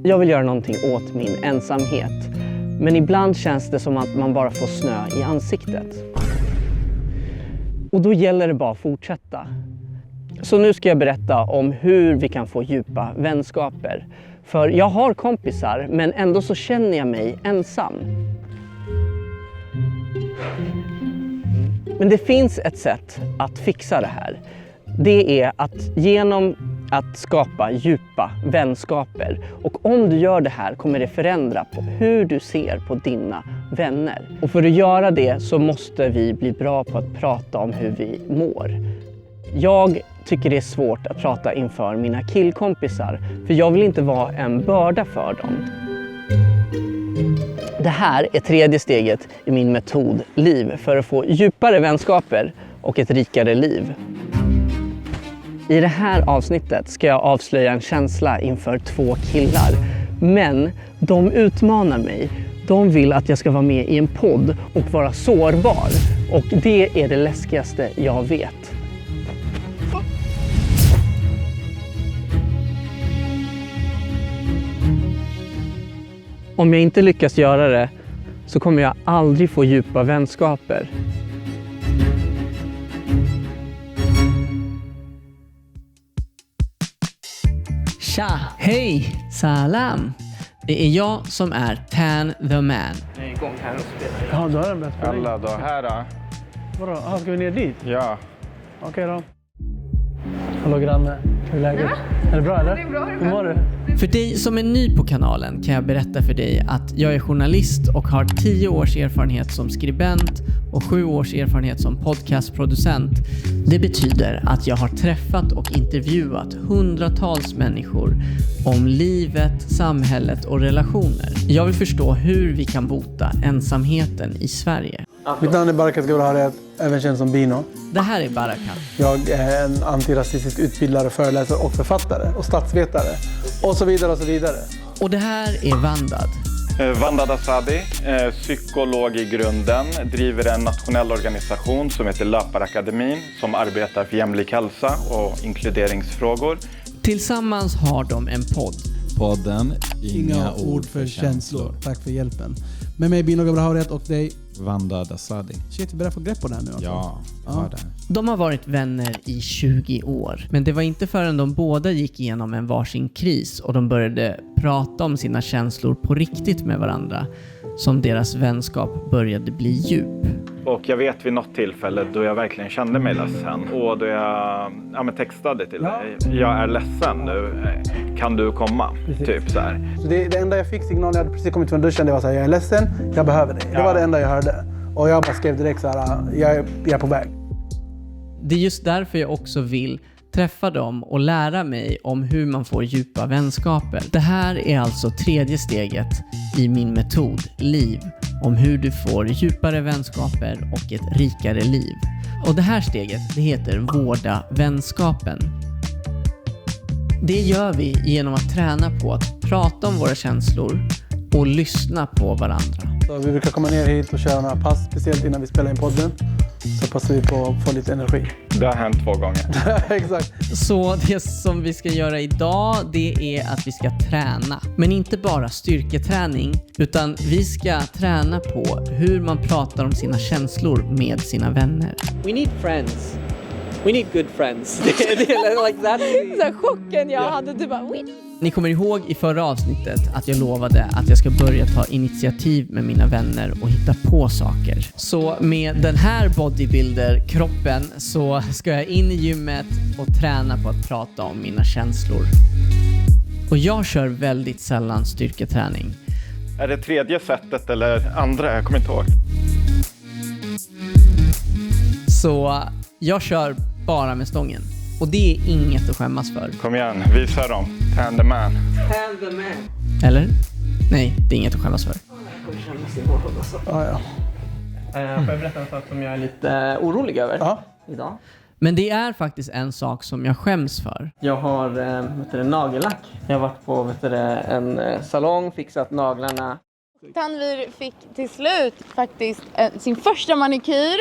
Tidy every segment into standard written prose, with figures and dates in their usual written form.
Jag vill göra någonting åt min ensamhet. Men ibland känns det som att man bara får snö i ansiktet. Och då gäller det bara att fortsätta. Så nu ska jag berätta om hur vi kan få djupa vänskaper. För jag har kompisar, men ändå så känner jag mig ensam. Men det finns ett sätt att fixa det här. Det är att genom att skapa djupa vänskaper. Och om du gör det här kommer det förändra på hur du ser på dina vänner. Och för att göra det så måste vi bli bra på att prata om hur vi mår. Jag tycker det är svårt att prata inför mina killkompisar. För jag vill inte vara en börda för dem. Det här är tredje steget i min metod LIV för att få djupare vänskaper och ett rikare liv. I det här avsnittet ska jag avslöja en känsla inför 2 killar. Men de utmanar mig. De vill att jag ska vara med i en podd och vara sårbar. Och det är det läskigaste jag vet. Om jag inte lyckas göra det så kommer jag aldrig få djupa vänskaper. Tja, hej, salam. Det är jag som är Tan the Man. Jag är igång här och spelar. Ja, då har den börjat spela in. Alla då, här då. Vadå? Ska vi ner dit? Ja. Okej då. Hallå granne, hur är läget? Är det bra eller? Det är bra, hur mår du? För dig som är ny på kanalen kan jag berätta för dig att jag är journalist och har 10 års erfarenhet som skribent och 7 års erfarenhet som podcastproducent. Det betyder att jag har träffat och intervjuat hundratals människor om livet, samhället och relationer. Jag vill förstå hur vi kan bota ensamheten i Sverige. Mitt namn är Barakat Gabrahariat, även känd som Bino. Det här är Barakat. Jag är en antirasistisk utbildare, föreläsare och författare och statsvetare. Och så vidare och så vidare. Och det här är Vandad. Vandad Asadi, psykolog i grunden, driver en nationell organisation som heter Löparakademin som arbetar för jämlik hälsa och inkluderingsfrågor. Tillsammans har de en podd. Podden Inga ord för känslor. Tack för hjälpen. Med mig Bino Gabrahariat och dig Vandad Asadi. Shit, vi börjar få grepp på det här nu alltså. Ja, Ja. De har varit vänner i 20 år. Men det var inte förrän de båda gick igenom en varsin kris och de började prata om sina känslor på riktigt med varandra som deras vänskap började bli djup. Och jag vet vid något tillfälle då jag verkligen kände mig ledsen. Och då jag textade till dig. Jag är ledsen nu. Kan du komma? Precis. Typ så här. Så det enda jag fick signal, jag hade precis kommit från duschen, det var så här: jag är ledsen, jag behöver dig. Det var det enda jag hörde. Och jag bara skrev direkt så här: jag är på väg. Det är just därför jag också vill träffa dem och lära mig om hur man får djupa vänskaper. Det här är alltså tredje steget i min metod LIV om hur du får djupare vänskaper och ett rikare liv. Och det här steget, det heter vårda vänskapen. Det gör vi genom att träna på att prata om våra känslor och lyssna på varandra. Så vi brukar komma ner hit och köra några pass, speciellt innan vi spelar in podden. Så passar vi på att få lite energi. Det har hänt 2 gånger. Exakt. Så det som vi ska göra idag, det är att vi ska träna. Men inte bara styrketräning, utan vi ska träna på hur man pratar om sina känslor med sina vänner. We need friends. We need good friends. Like that. Så här, chocken jag hade, du bara... Ni kommer ihåg i förra avsnittet att jag lovade att jag ska börja ta initiativ med mina vänner och hitta på saker. Så med den här bodybuilder-kroppen så ska jag in i gymmet och träna på att prata om mina känslor. Och jag kör väldigt sällan styrketräning. Är det tredje sättet eller andra? Jag kommer inte ihåg. Så jag kör bara med stången. Och det är inget att skämmas för. Kom igen, visa dem. Tan the man. Tan the man. Eller? Nej, det är inget att skämmas för. Ja. Får jag berätta en sak som jag är lite orolig över idag? Men det är faktiskt en sak som jag skäms för. Jag har nagellack. Jag har varit på en salong, fixat naglarna. Tanvir fick till slut faktiskt sin första manikyr.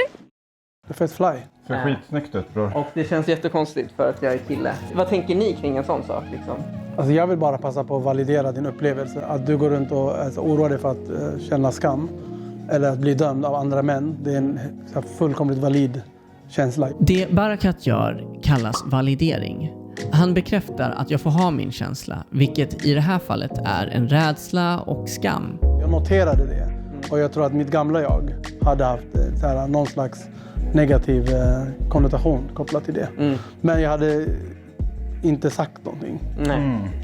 Det är fett fly. Ser skitsnyggt ut, bror. Och det känns jättekonstigt för att jag är kille. Vad tänker ni kring en sån sak liksom? Alltså jag vill bara passa på att validera din upplevelse. Att du går runt och oroar dig för att känna skam eller att bli dömd av andra män. Det är en fullkomligt valid känsla. Det Barakat gör kallas validering. Han bekräftar att jag får ha min känsla, vilket i det här fallet är en rädsla och skam. Jag noterade det och jag tror att mitt gamla jag hade haft någon slags negativ konnotation kopplat till det. Men jag hade inte sagt någonting.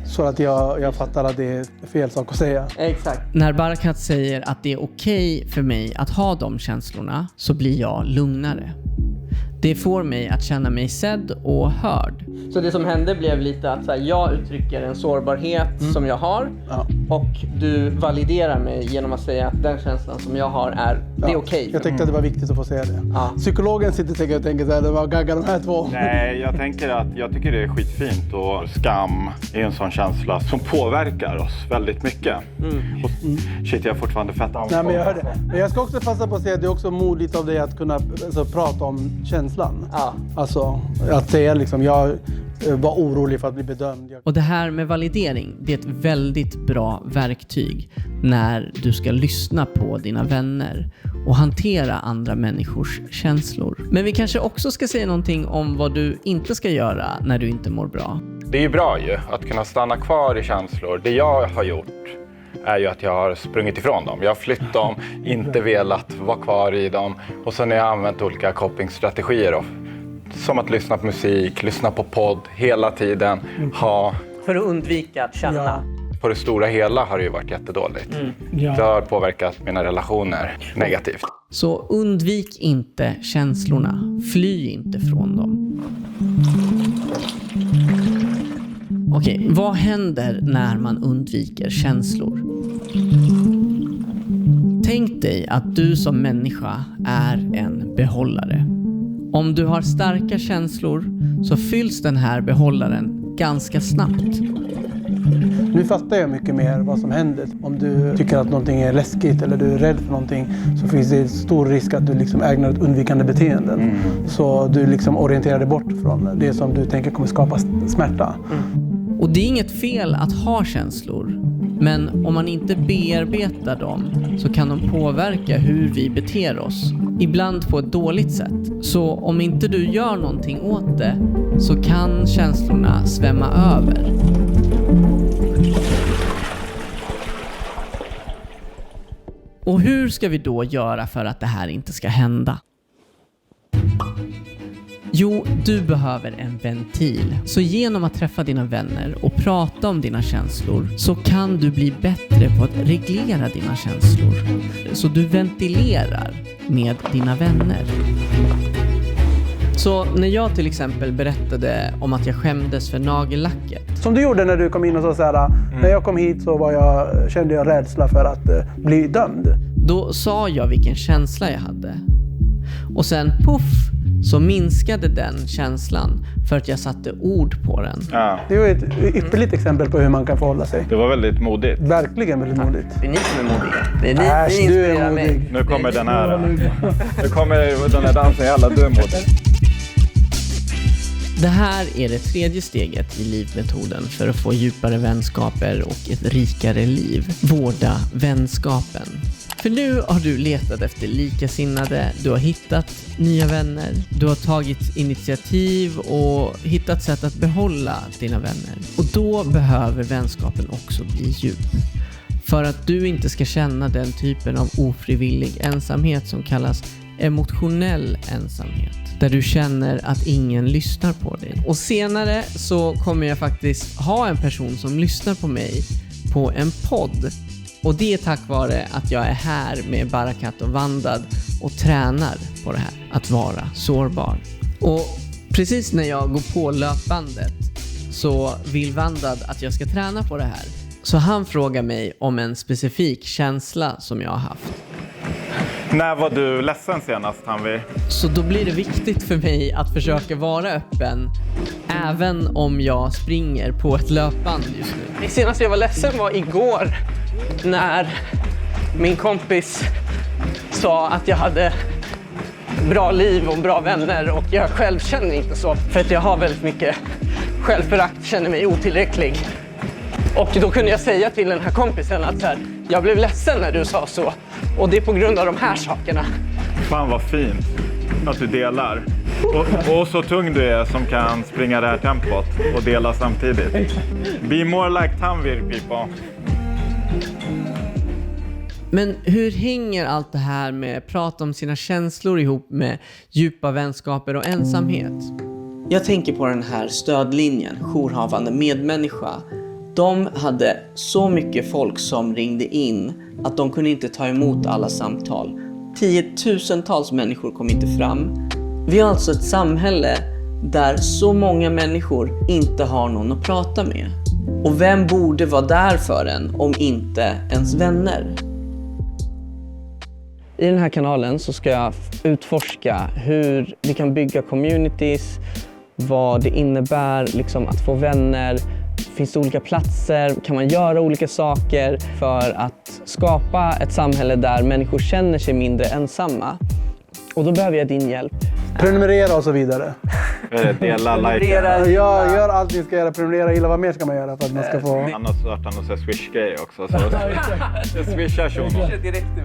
Så att jag fattar att det är fel sak att säga. Exakt. När Barakat säger att det är okej för mig att ha de känslorna så blir jag lugnare. Det får mig att känna mig sedd och hörd. Så det som hände blev lite att jag uttrycker en sårbarhet som jag har. Ja. Och du validerar mig genom att säga att den känslan som jag har det är okej. Jag tänkte att det var viktigt att få säga det. Ja. Psykologen sitter och tänker så här, det var gagga de här två. Nej, jag tycker det är skitfint. Och skam är en sån känsla som påverkar oss väldigt mycket. Och shit, jag är fortfarande fett ansvarig. Nej, men jag hör det. Men jag ska också passa på att säga att det är också modigt av dig att kunna prata om känslan. Ja. Alltså att säga liksom, jag var orolig för att bli bedömd. Och det här med validering, det är ett väldigt bra verktyg när du ska lyssna på dina vänner och hantera andra människors känslor. Men vi kanske också ska säga någonting om vad du inte ska göra när du inte mår bra. Det är ju bra ju att kunna stanna kvar i känslor. Det jag har gjort är ju att jag har sprungit ifrån dem. Jag har flytt dem, inte velat vara kvar i dem. Och sen har jag använt olika copingstrategier då. Som att lyssna på musik, lyssna på podd hela tiden. För att undvika att känna. Ja. På det stora hela har det ju varit jättedåligt. Det har påverkat mina relationer negativt. Så undvik inte känslorna. Fly inte från dem. Okej, vad händer när man undviker känslor? Tänk dig att du som människa är en behållare. Om du har starka känslor så fylls den här behållaren ganska snabbt. Nu fattar jag mycket mer vad som händer. Om du tycker att någonting är läskigt eller du är rädd för någonting så finns det stor risk att du liksom ägnar ett undvikande beteenden. Så du liksom orienterar dig bort från det som du tänker kommer skapa smärta. Och det är inget fel att ha känslor. Men om man inte bearbetar dem så kan de påverka hur vi beter oss. Ibland på ett dåligt sätt. Så om inte du gör någonting åt det så kan känslorna svämma över. Och hur ska vi då göra för att det här inte ska hända? Jo, du behöver en ventil. Så genom att träffa dina vänner och prata om dina känslor så kan du bli bättre på att reglera dina känslor. Så du ventilerar med dina vänner. Så när jag till exempel berättade om att jag skämdes för nagellacket. Som du gjorde när du kom in och sa så här, när jag kom hit så kände jag rädsla för att bli dömd. Då sa jag vilken känsla jag hade. Och sen puff så minskade den känslan för att jag satte ord på den. Ja. Det var ett ypperligt exempel på hur man kan förhålla sig. Det var väldigt modigt. Verkligen väldigt modigt. Det är ni som är modiga. Det är ni du är modig. Nu kommer den här. Nu kommer den här dansen, alla du är modig. Det här är det tredje steget i livmetoden för att få djupare vänskaper och ett rikare liv. Vårda vänskapen. För nu har du letat efter likasinnade, du har hittat nya vänner, du har tagit initiativ och hittat sätt att behålla dina vänner. Och då behöver vänskapen också bli djup. För att du inte ska känna den typen av ofrivillig ensamhet som kallas emotionell ensamhet. Där du känner att ingen lyssnar på dig. Och senare så kommer jag faktiskt ha en person som lyssnar på mig på en podd. Och det är tack vare att jag är här med Barakat och Vandad och tränar på det här. Att vara sårbar. Och precis när jag går på löpbandet så vill Vandad att jag ska träna på det här. Så han frågar mig om en specifik känsla som jag har haft. När var du ledsen senast, Tanvi? Så då blir det viktigt för mig att försöka vara öppen även om jag springer på ett löpband just nu. Det senaste jag var ledsen var igår när min kompis sa att jag hade bra liv och bra vänner och jag själv känner inte så. För att jag har väldigt mycket självförakt, känner mig otillräcklig. Och då kunde jag säga till den här kompisen att så här, jag blev ledsen när du sa så. Och det är på grund av de här sakerna. Fan vad fint att du delar. Och så tung du är som kan springa det här tempot och dela samtidigt. Be more like Tanvir, people. Men hur hänger allt det här med prata om sina känslor ihop med djupa vänskaper och ensamhet? Jag tänker på den här stödlinjen, jourhavande medmänniska. De hade så mycket folk som ringde in att de kunde inte ta emot alla samtal. 10,000-tals människor kom inte fram. Vi har alltså ett samhälle där så många människor inte har någon att prata med. Och vem borde vara där för en om inte ens vänner? I den här kanalen så ska jag utforska hur vi kan bygga communities, vad det innebär liksom att få vänner. Finns det olika platser? Kan man göra olika saker för att skapa ett samhälle där människor känner sig mindre ensamma? Och då behöver jag din hjälp. Prenumerera och så vidare. Dela, like. Gör allt ni ska göra. Prenumerera, gilla, vad mer ska man göra för att man ska få... Han har startat någon Swish-grej också. Så swishar shunon.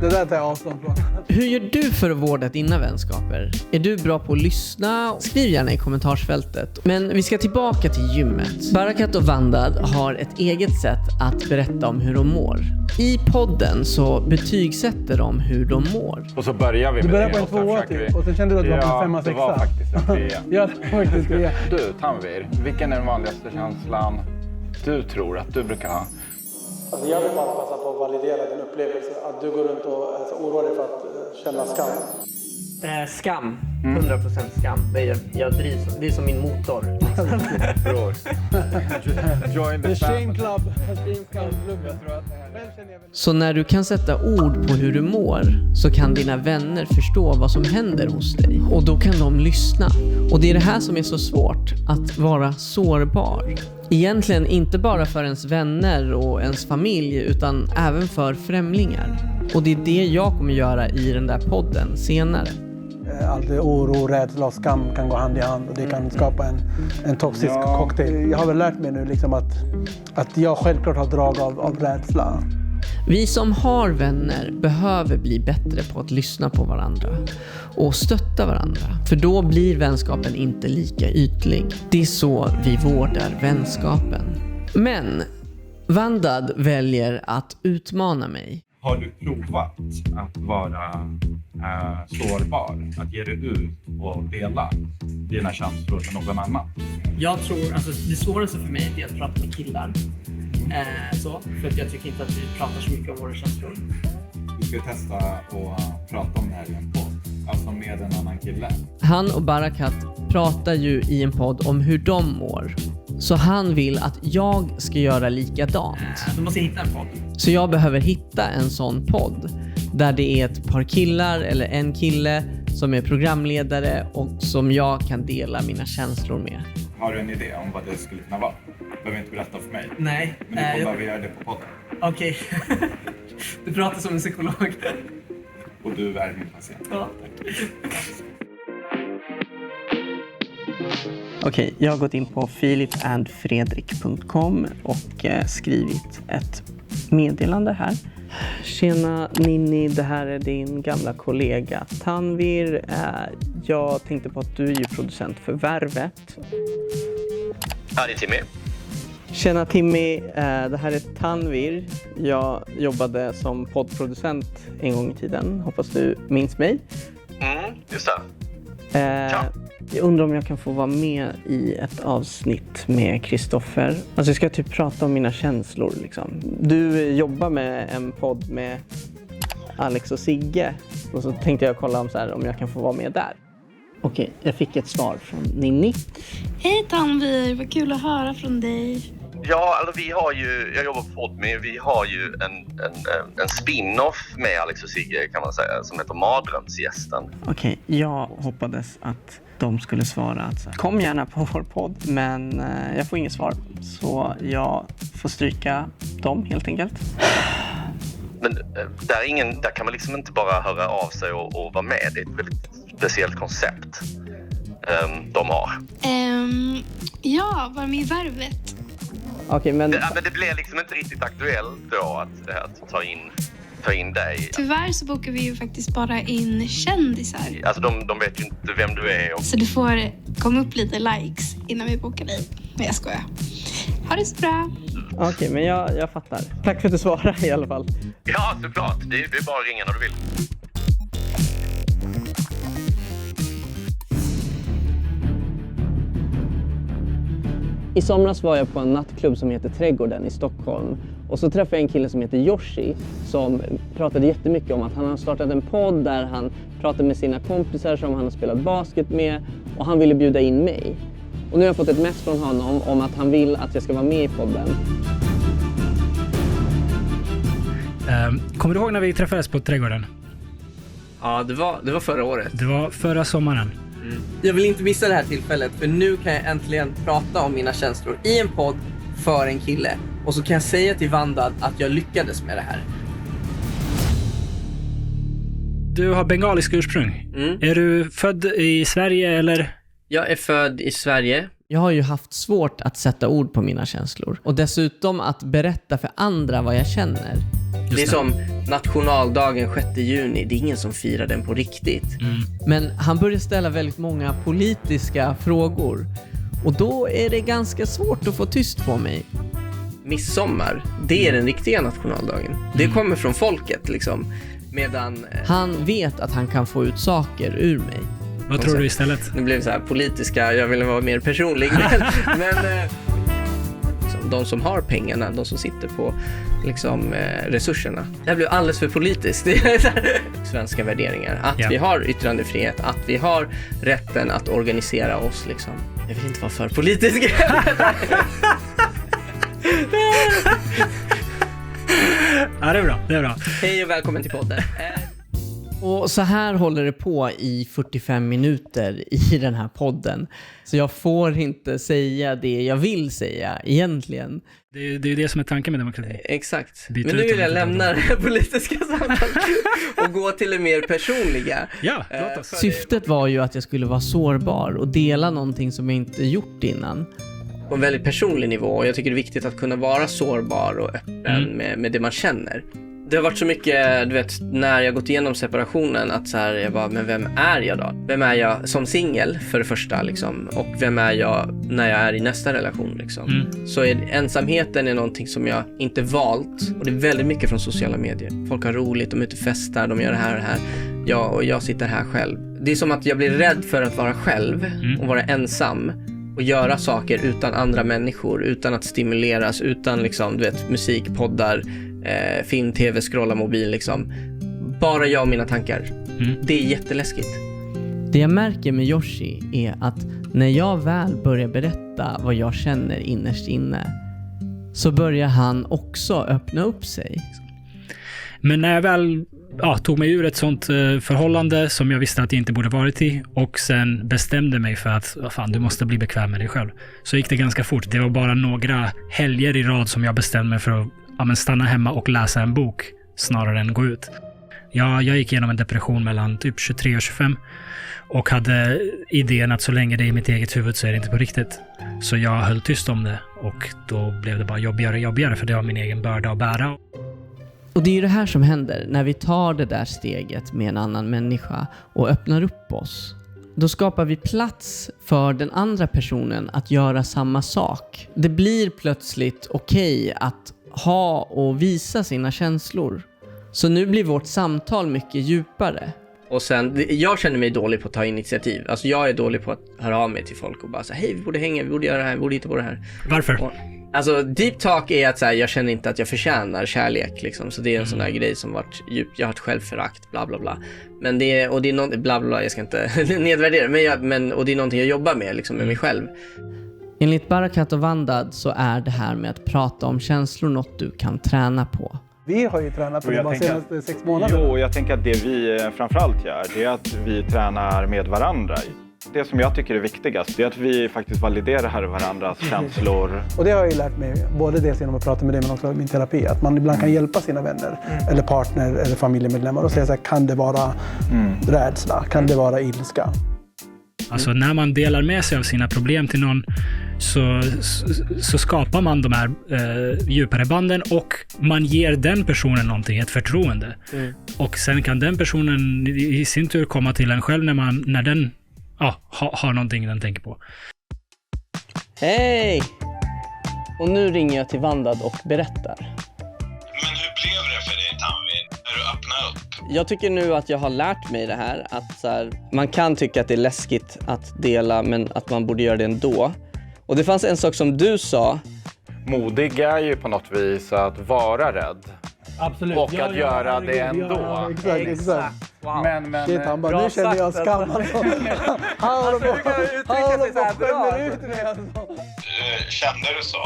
Det där tar jag avstånd från. Hur gör du för att vårda dina vänskaper? Är du bra på att lyssna? Skriv gärna i kommentarsfältet. Men vi ska tillbaka till gymmet. Barakat och Vandad har ett eget sätt att berätta om hur de mår. I podden så betygsätter de hur de mår. Och så börjar vi med du börjar det. På en 2 typ. Och sen kände du att du var på en 5-6. Det var faktiskt en 3. Ja, det var faktiskt det. Du, Tanvir, vilken är den vanligaste känslan du tror att du brukar ha? Alltså jag vill bara passa på att validera din upplevelse. Att du går runt och är orolig för att känna skam. Skam. 100% skam. Jag drivs, det är som min motor. Bror. Join the Shame Club. Så när du kan sätta ord på hur du mår så kan dina vänner förstå vad som händer hos dig. Och då kan de lyssna. Och det är det här som är så svårt, att vara sårbar. Egentligen inte bara för ens vänner och ens familj utan även för främlingar. Och det är det jag kommer göra i den där podden senare. Allt oro, rädsla och skam kan gå hand i hand och det kan skapa en toxisk cocktail. Jag har väl lärt mig nu liksom att jag självklart har drag av rädsla. Vi som har vänner behöver bli bättre på att lyssna på varandra och stötta varandra. För då blir vänskapen inte lika ytlig. Det är så vi vårdar vänskapen. Men Vandad väljer att utmana mig. Har du provat att vara sårbar? Att ge dig ut och dela dina känslor med någon annan? Jag tror, alltså det svåraste för mig är att prata med killar. För att jag tycker inte att vi pratar så mycket om våra känslor. Du ska testa att prata om det här i en podd. Alltså med en annan kille. Han och Barakat pratar ju i en podd om hur de mår. Så han vill att jag ska göra likadant. Då måste jag hitta en podd. Så jag behöver hitta en sån podd. Där det är ett par killar eller en kille som är programledare och som jag kan dela mina känslor med. Har du en idé om vad det skulle kunna vara? Du behöver inte berätta för mig. Nej. Men du kommer behöva göra det på podden. Okej. Du pratar som en psykolog. Och du är min patient. Ja. Okej, jag har gått in på philipandfredrik.com och skrivit ett meddelande här. Tjena Ninni, det här är din gamla kollega Tanvir. Jag tänkte på att du är ju producent för Värvet. Ja, det är Timmy. Tjena Timmy, det här är Tanvir. Jag jobbade som poddproducent en gång i tiden. Hoppas du minns mig. Just det. Jag undrar om jag kan få vara med i ett avsnitt med Kristoffer. Alltså jag ska typ prata om mina känslor liksom. Du jobbar med en podd med Alex och Sigge. Och så tänkte jag kolla om jag kan få vara med där. Okej, jag fick ett svar från Ninni. Hej Tanvir, vad kul att höra från dig. Ja, alltså vi har ju, jag jobbar på Podme, vi har ju en spin-off med Alex och Sigge kan man säga, som heter Mardrömsgästen. Okej, jag hoppades att de skulle svara att kom gärna på vår podd, men jag får inget svar. Så jag får stryka dem helt enkelt. Men där kan man liksom inte bara höra av sig och vara med. Det är ett väldigt speciellt koncept de har. Ja, var med i Värvet. Okej, men... Men det blev liksom inte riktigt aktuellt då att ta in dig. Tyvärr så bokar vi ju faktiskt bara in kändisar. Alltså de vet ju inte vem du är. Så du får komma upp lite likes innan vi bokar dig. Men jag skojar. Ha det så bra. Okej, men jag fattar. Tack för att du svarade i alla fall. Ja, såklart. Det är bara att ringa när du vill. I somras var jag på en nattklubb som heter Trädgården i Stockholm. Och så träffade jag en kille som heter Yoshi som pratade jättemycket om att han har startat en podd där han pratar med sina kompisar som han har spelat basket med. Och han ville bjuda in mig. Och nu har jag fått ett mess från honom om att han vill att jag ska vara med i podden. Kommer du ihåg när vi träffades på Trädgården? Ja, det var förra året. Det var förra sommaren. Jag vill inte missa det här tillfället, för nu kan jag äntligen prata om mina känslor i en podd för en kille. Och så kan jag säga till Vandad att jag lyckades med det här. Du har bengalisk ursprung. Är du född i Sverige eller? Jag är född i Sverige. Jag har ju haft svårt att sätta ord på mina känslor. Och dessutom att berätta för andra vad jag känner. Det är som nationaldagen 6 juni. Det är ingen som firar den på riktigt. Men han började ställa väldigt många politiska frågor. Och då är det ganska svårt att få tyst på mig. Midsommar, det är den riktiga nationaldagen. Det kommer från folket liksom. Medan han vet att han kan få ut saker ur mig. Vad tror du istället? Det blev så här politiska, jag ville vara mer personlig. Men de som har pengarna, de som sitter på liksom, resurserna. Det blev alldeles för politiskt. Svenska värderingar. Att vi har yttrandefrihet, att vi har rätten att organisera oss. Liksom. Jag vill inte vara för politisk. Ja, det är bra. Det är bra. Hej och välkommen till podden. Och så här håller det på i 45 minuter i den här podden. Så jag får inte säga det jag vill säga egentligen. Det är ju det som är tanken med demokrati. Exakt. Men nu vill jag lämna det politiska samtalet och gå till det mer personliga. Ja, låt oss. Syftet var ju att jag skulle vara sårbar och dela någonting som jag inte gjort innan. På en väldigt personlig nivå. Och jag tycker det är viktigt att kunna vara sårbar och öppen med det man känner. Det har varit så mycket, du vet, när jag gått igenom separationen att så här, jag bara, men vem är jag då? Vem är jag som singel för det första liksom? Och vem är jag när jag är i nästa relation liksom? Så ensamheten är någonting som jag inte valt. Och det är väldigt mycket från sociala medier. Folk har roligt, de är ute och festar, de gör det här och det här. Och jag sitter här själv. Det är som att jag blir rädd för att vara själv och vara ensam. Och göra saker utan andra människor, utan att stimuleras, utan liksom, du vet, musik, poddar, film, tv, scrolla mobil liksom. Bara jag och mina tankar. Det är jätteläskigt. Det jag märker med Yoshi är att när jag väl börjar berätta vad jag känner innerst inne, så börjar han också öppna upp sig. Men när jag väl tog mig ur ett sånt förhållande som jag visste att jag inte borde varit i, och sen bestämde mig för att fan, du måste bli bekväm med dig själv, så gick det ganska fort. Det var bara några helger i rad som jag bestämde mig för att stanna hemma och läsa en bok snarare än gå ut. Jag gick igenom en depression mellan typ 23 och 25 och hade idén att så länge det är i mitt eget huvud så är det inte på riktigt. Så jag höll tyst om det, och då blev det bara jobbigare för det var min egen börda att bära. Och det är ju det här som händer när vi tar det där steget med en annan människa och öppnar upp oss. Då skapar vi plats för den andra personen att göra samma sak. Det blir plötsligt okej att ha och visa sina känslor. Så nu blir vårt samtal mycket djupare. Och sen, jag känner mig dålig på att ta initiativ. Alltså jag är dålig på att höra av mig till folk och bara säga, hej, vi borde hänga, vi borde göra det här, vi borde hitta på det här. Varför? Alltså deep talk är att så här, jag känner inte att jag förtjänar kärlek liksom. Så det är en sån här grej som varit djupt. Jag har ett självförakt, bla bla bla. Men det är något, bla bla, jag ska inte nedvärdera, och det är någonting jag jobbar med liksom, med mig själv. Enligt Barakat och Vandad så är det här med att prata om känslor något du kan träna på. Vi har ju tränat på det de senaste 6 månaderna. Jo, jag tänker att det vi framförallt gör, det är att vi tränar med varandra. Det som jag tycker är viktigast, det är att vi faktiskt validerar varandras känslor. Och det har jag ju lärt mig, både dels genom att prata med dig men också i min terapi. Att man ibland kan hjälpa sina vänner, eller partner, eller familjemedlemmar och säga så här, kan det vara rädsla? Kan det vara ilska? Alltså när man delar med sig av sina problem till någon, så skapar man de här djupare banden och man ger den personen någonting, ett förtroende. Och sen kan den personen i sin tur komma till en själv när den har någonting den tänker på. Hej! Och nu ringer jag till Vandad och berättar. Men hur blev det för dig, Tanvir, när du öppnade upp? Jag tycker nu att jag har lärt mig det här. Att så här, man kan tycka att det är läskigt att dela, men att man borde göra det ändå. Och det fanns en sak som du sa. Modig är ju på något vis att vara rädd. Absolut. Och att göra det ändå. Ja, exakt. Wow. Men Shit, han bara, nu känner jag skam. Han håller på att skämmer ut mig. Kände du så?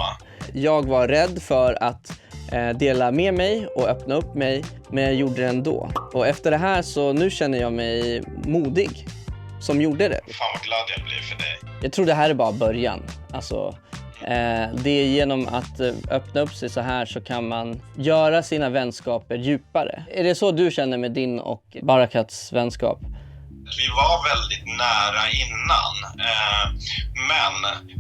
Jag var rädd för att dela med mig och öppna upp mig, men jag gjorde det ändå. Och efter det här så nu känner jag mig modig som gjorde det. Fan vad glad jag blir för dig. Jag tror det här är bara början. Alltså, det är genom att öppna upp sig så här så kan man göra sina vänskaper djupare. Är det så du känner med din och Barakats vänskap? Vi var väldigt nära innan, men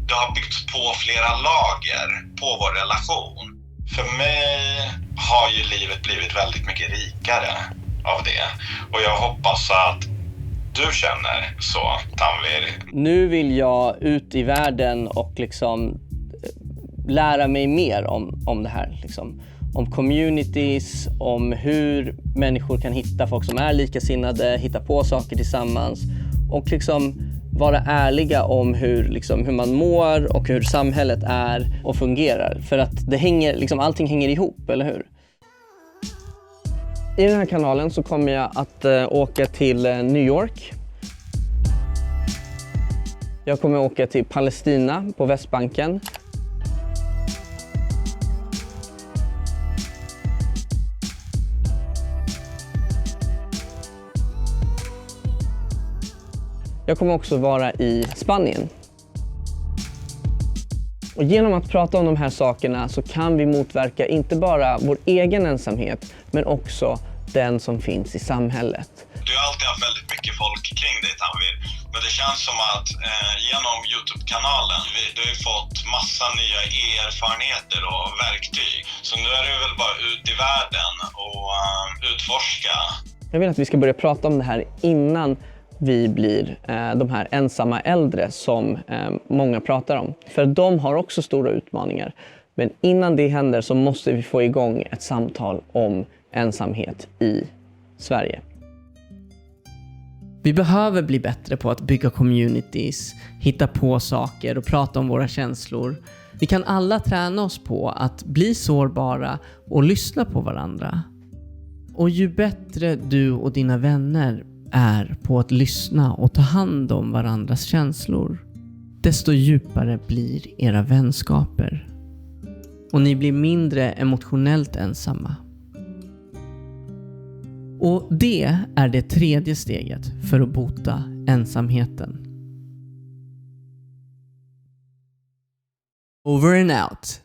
det har byggts på flera lager på vår relation. För mig har ju livet blivit väldigt mycket rikare av det. Och jag hoppas att du känner så, Tanvir. Nu vill jag ut i världen och liksom lära mig mer om det här. Liksom. Om communities, om hur människor kan hitta folk som är likasinnade, hitta på saker tillsammans och liksom vara ärliga om hur man mår och hur samhället är och fungerar. För att det hänger, liksom, allting hänger ihop, eller hur? I den här kanalen så kommer jag att åka till New York. Jag kommer åka till Palestina på Västbanken. Jag kommer också vara i Spanien. Och genom att prata om de här sakerna så kan vi motverka inte bara vår egen ensamhet, men också den som finns i samhället. Du har alltid haft väldigt mycket folk kring dig, Tanvir. Men det känns som att genom YouTube-kanalen, du har ju fått massa nya erfarenheter och verktyg. Så nu är det väl bara ut i världen och utforska. Jag vill att vi ska börja prata om det här innan vi blir de här ensamma äldre som många pratar om. För de har också stora utmaningar. Men innan det händer så måste vi få igång ett samtal om ensamhet i Sverige. Vi behöver bli bättre på att bygga communities, hitta på saker och prata om våra känslor. Vi kan alla träna oss på att bli sårbara och lyssna på varandra. Och ju bättre du och dina vänner är på att lyssna och ta hand om varandras känslor, desto djupare blir era vänskaper. Och ni blir mindre emotionellt ensamma. Och det är det tredje steget för att bota ensamheten. Over and out.